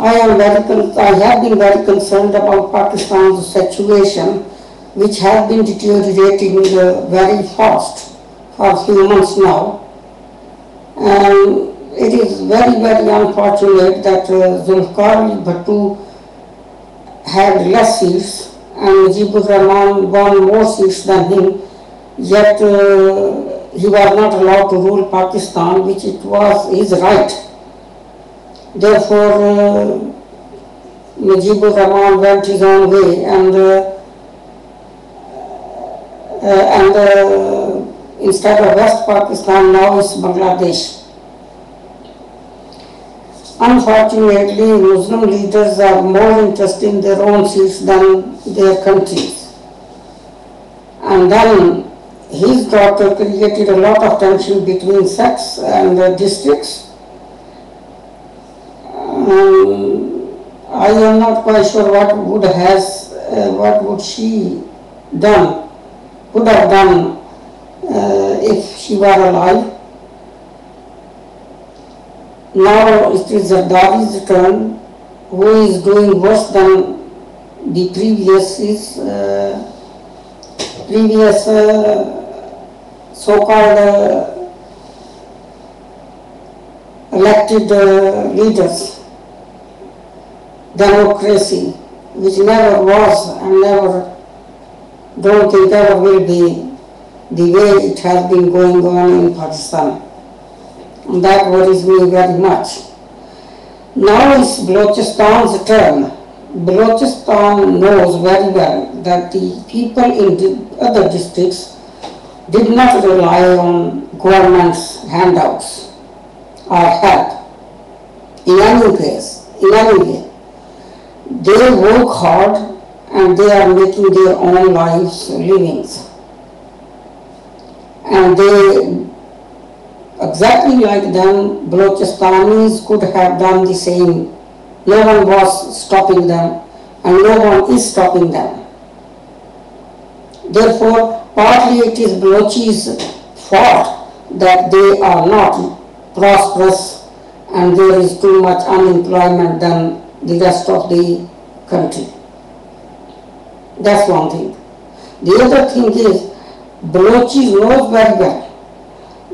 I have been very concerned about Pakistan's situation, which has been deteriorating very fast for a few months now. And it is very, very unfortunate that Zulfikar Bhutto had less seats and Mujibur Rahman won more seats than him, yet he was not allowed to rule Pakistan, which it was his right. Therefore, Mujibur Rahman went his own way, and instead of West Pakistan, now it's Bangladesh. Unfortunately, Muslim leaders are more interested in their own seats than their countries. And then his daughter created a lot of tension between sects and districts. I am not quite sure what would she would have done if she were alive. Now it is Zardari's turn, who is doing worse than the previous so-called elected leaders. Democracy, which never was and don't think ever will be the way it has been going on in Pakistan. And that worries me very much. Now it's Balochistan's turn. Balochistan knows very well that the people in the other districts did not rely on government's handouts or help in any case, in any way. They work hard and they are making their own lives livings. And they, exactly like them, Balochistanis could have done the same. No one was stopping them and no one is stopping them. Therefore, partly it is Balochi's fault that they are not prosperous and there is too much unemployment than the rest of the country. That's one thing. The other thing is, Balochi knows very well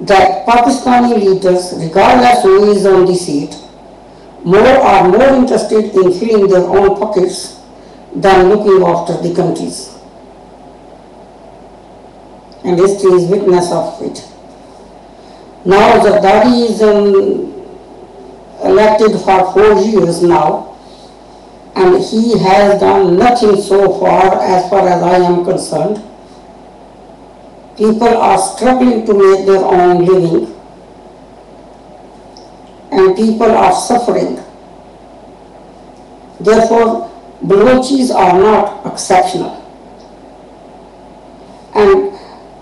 that Pakistani leaders, regardless who is on the seat, are more interested in filling their own pockets than looking after the countries. And history is witness of it. Now Zardari is elected for 4 years now, and he has done nothing so far as I am concerned. People are struggling to make their own living, and people are suffering. Therefore, Balochis are not exceptional. And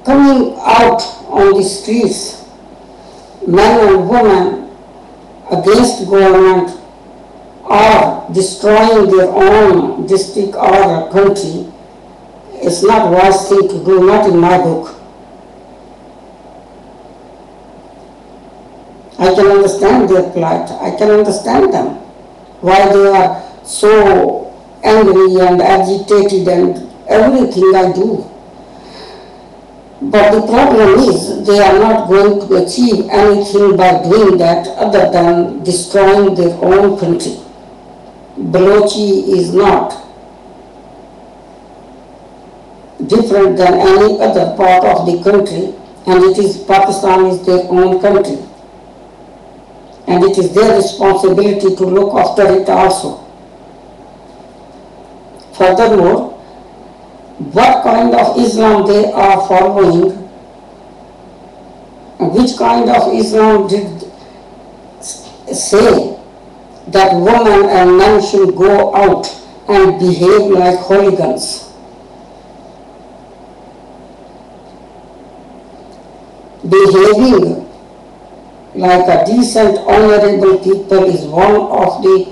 coming out on the streets, men and women against government or destroying their own district or country is not a wise thing to do, not in my book. I can understand their plight, I can understand them, why they are so angry and agitated and everything I do. But the problem is they are not going to achieve anything by doing that other than destroying their own country. Balochi is not different than any other part of the country, and Pakistan is their own country. And it is their responsibility to look after it also. Furthermore, what kind of Islam they are following, which kind of Islam did say that women and men should go out and behave like hooligans? Behaving like a decent, honorable people is one of the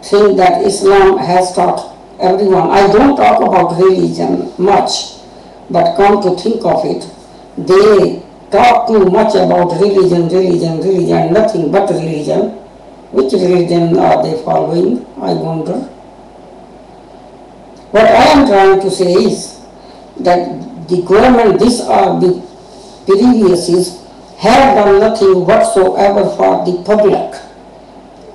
things that Islam has taught everyone. I don't talk about religion much, but come to think of it, they talk too much about religion, nothing but religion, Which religion are they following, I wonder. What I am trying to say is that the government, this or the previous is, have done nothing whatsoever for the public,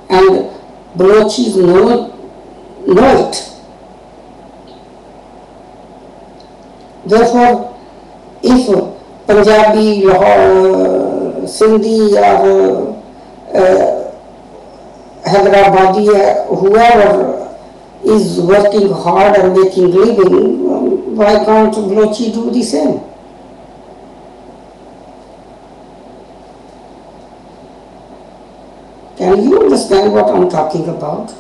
and Balochis know it. Therefore, if Punjabi, Sindhi or Hyderabadi, whoever is working hard and making living, why can't Balochi do the same? Can you understand what I'm talking about?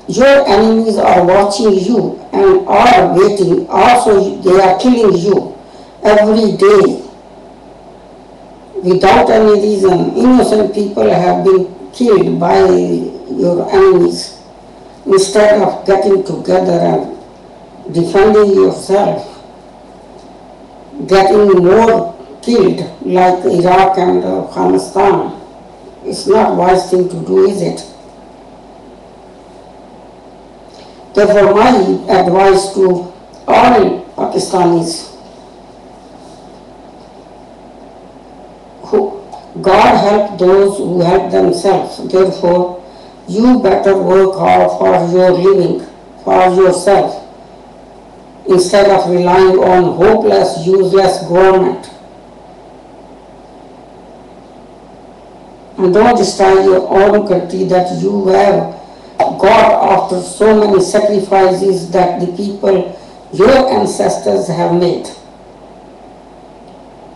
Your enemies are watching you and are waiting. Also, they are killing you every day without any reason. Innocent people have been killed by your enemies. Instead of getting together and defending yourself, getting more killed like Iraq and Afghanistan. It's not a wise thing to do, is it? Therefore, my advice to all Pakistanis, God help those who help themselves. Therefore, you better work hard for your living, for yourself, instead of relying on hopeless, useless government. And don't destroy your own country that you have got after so many sacrifices that the people, your ancestors, have made.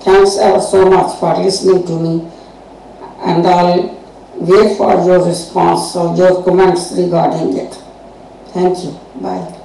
Thanks ever so much for listening to me, and I'll wait for your response or your comments regarding it. Thank you. Bye.